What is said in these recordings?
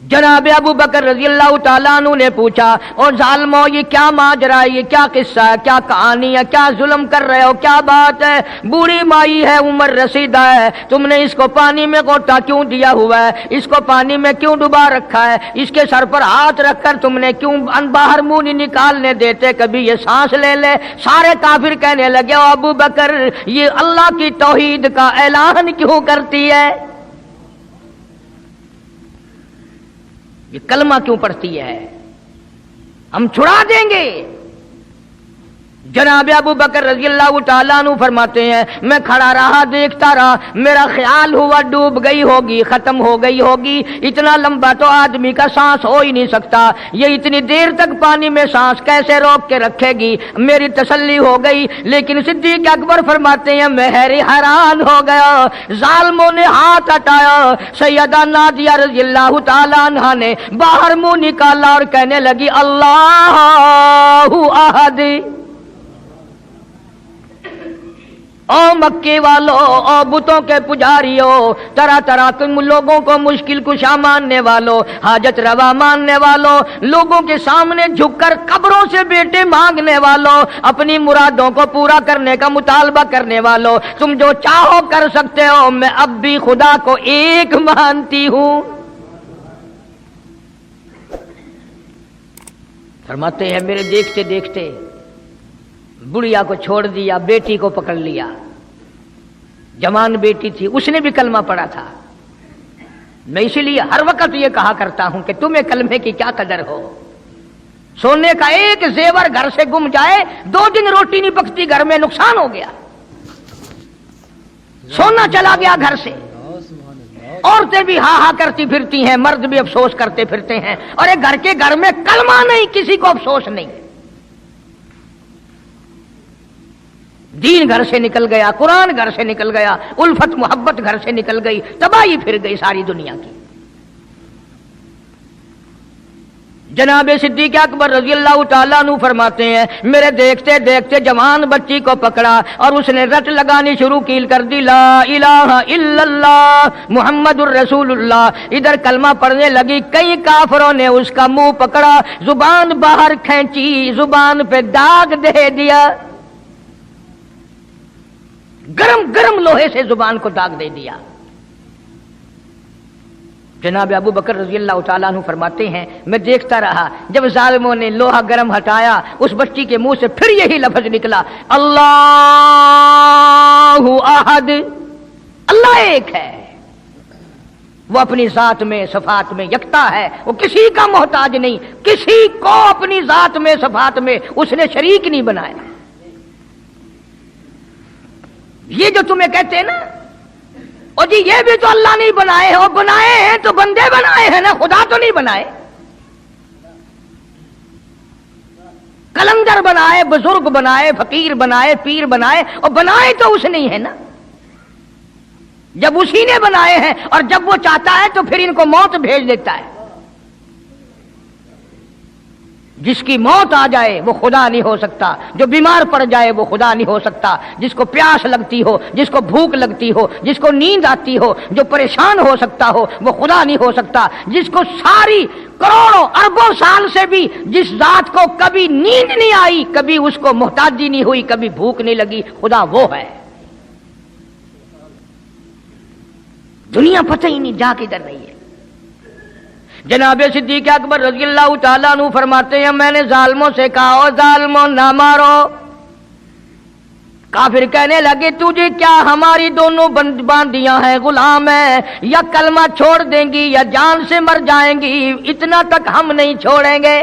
जनाब अबू बकर रजी अल्लाह तआला अन्हु ने पूछा, और जालिमो ये क्या माजरा है, ये क्या किस्सा है, क्या कहानी है, क्या जुल्म कर रहे हो, क्या बात है? बूढ़ी माई है, उम्र रसीदा है, तुमने इसको पानी में गोता क्यों दिया हुआ है, इसको पानी में क्यों डुबा रखा है, इसके सर पर हाथ रखकर तुमने क्यों बाहर मुंह नहीं निकालने देते, कभी ये सांस ले ले। सारे काफिर कहने लगे, ओ अबू बकर ये अल्लाह की तौहीद का ऐलान क्यों करती है, ये कलमा क्यों पढ़ती है, हम छुड़ा देंगे। जनाब अबू बकर रजी अल्लाह तआला अन्हु फरमाते हैं, मैं खड़ा रहा, देखता रहा, मेरा ख्याल हुआ डूब गई होगी, खत्म हो गई होगी। इतना लंबा तो आदमी का सांस हो ही नहीं सकता, ये इतनी देर तक पानी में सांस कैसे रोक के रखेगी। मेरी तसल्ली हो गई, लेकिन सिद्दीक अकबर फरमाते हैं मैं हैरान हो गया। जालिमों ने हाथ हटाया, सैयदा नादिया रजी अल्लाह तआला अन्हा ने बाहर मुंह निकाला और कहने लगी, अल्लाहु अहद। ओ मक्के वालों, ओ बुतों के पुजारियों, तरह तरह के लोगों को मुश्किल कुशा मानने वालों, हाजत रवा मानने वालों, लोगों के सामने झुककर कब्रों से बेटे मांगने वालों, अपनी मुरादों को पूरा करने का मुतालबा करने वालों, तुम जो चाहो कर सकते हो, मैं अब भी खुदा को एक मानती हूं। फरमाते हैं मेरे देखते देखते बुढ़िया को छोड़ दिया, बेटी को पकड़ लिया। जवान बेटी थी, उसने भी कलमा पढ़ा था। मैं इसीलिए हर वक्त ये कहा करता हूं कि तुम्हें कलमे की क्या कदर हो। सोने का एक जेवर घर से गुम जाए, 2 दिन रोटी नहीं पकती, घर में नुकसान हो गया, सोना चला गया घर से। औरतें भी हा हा करती फिरती हैं, मर्द भी अफसोस करते फिरते हैं, और एक घर में कलमा नहीं, किसी को अफसोस नहीं। दीन घर से निकल गया, कुरान घर से निकल गया, उल्फत मोहब्बत घर से निकल गई, तबाही फिर गई सारी दुनिया की। जनाब सिद्दीक अकबर रजी अल्लाह तआला अन्हु फरमाते हैं, मेरे देखते देखते जवान बच्ची को पकड़ा और उसने रट लगानी शुरू की, कर दी ला इलाहा इल्लल्लाह मुहम्मदुर रसूलुल्लाह। इधर कलमा पढ़ने लगी, कई काफरों ने उसका मुंह पकड़ा, जुबान बाहर खींची, जुबान पे दाग दे दिया, गरम गरम लोहे से जुबान को दाग दे दिया। जनाब अबू बकर रजी अल्लाह तआला अन्हु फरमाते हैं, मैं देखता रहा, जब जालिमों ने लोहा गरम हटाया, उस बच्ची के मुंह से फिर यही लफ्ज निकला, अल्लाहु अहद, अल्लाह एक है, वो अपनी जात में सफात में यकता है, वो किसी का मोहताज नहीं, किसी को अपनी जात में सफात में उसने शरीक नहीं बनाया। ये जो तुम्हें कहते हैं ना, और जी ये भी तो अल्लाह नहीं बनाए, और बनाए हैं तो बंदे बनाए हैं ना, खुदा तो नहीं बनाए। कलंदर बनाए, बुजुर्ग बनाए, फकीर बनाए, पीर बनाए, और बनाए तो उसने ही है ना। जब उसी ने बनाए हैं और जब वो चाहता है तो फिर इनको मौत भेज देता है। जिसकी मौत आ जाए वो खुदा नहीं हो सकता, जो बीमार पड़ जाए वो खुदा नहीं हो सकता, जिसको प्यास लगती हो, जिसको भूख लगती हो, जिसको नींद आती हो, जो परेशान हो सकता हो वो खुदा नहीं हो सकता। जिसको सारी करोड़ों अरबों साल से भी जिस जात को कभी नींद नहीं आई, कभी उसको मोहताजी नहीं हुई, कभी भूख नहीं लगी, खुदा वो है। दुनिया पता ही नहीं जा किधर रही है। जनाब सिद्दीक अकबर रज़ी अल्लाह तआला अन्हु फरमाते हैं, मैंने जालिमों से कहा, ओ जालिमों ना मारो। काफिर कहने लगे, तुझे क्या हमारी दोनों बांदियां हैं, गुलाम है, या कलमा छोड़ देंगी या जान से मर जाएंगी, इतना तक हम नहीं छोड़ेंगे।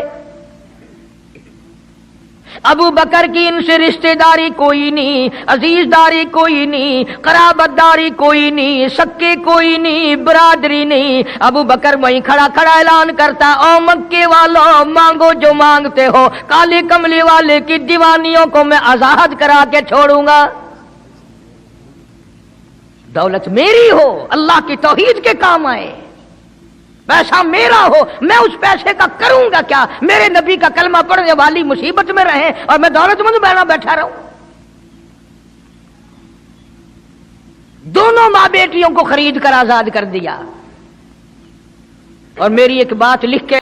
अबू बकर की इनसे रिश्तेदारी कोई नहीं, अजीजदारी कोई नहीं, कराबतदारी कोई नहीं, सक्के कोई नहीं, बरादरी नहीं। अबू बकर वहीं खड़ा खड़ा ऐलान करता, ओ मक्के वालों, मांगो जो मांगते हो, काली कमली वाले की दीवानियों को मैं आजाद करा के छोड़ूंगा। दौलत मेरी हो, अल्लाह की तौहीद के काम आए, पैसा मेरा हो, मैं उस पैसे का करूंगा क्या? मेरे नबी का कलमा पढ़ने वाली मुसीबत में रहे और मैं दौलतमंद बैठा रहूं। दोनों मां बेटियों को खरीद कर आजाद कर दिया। اور میری ایک بات لکھ کے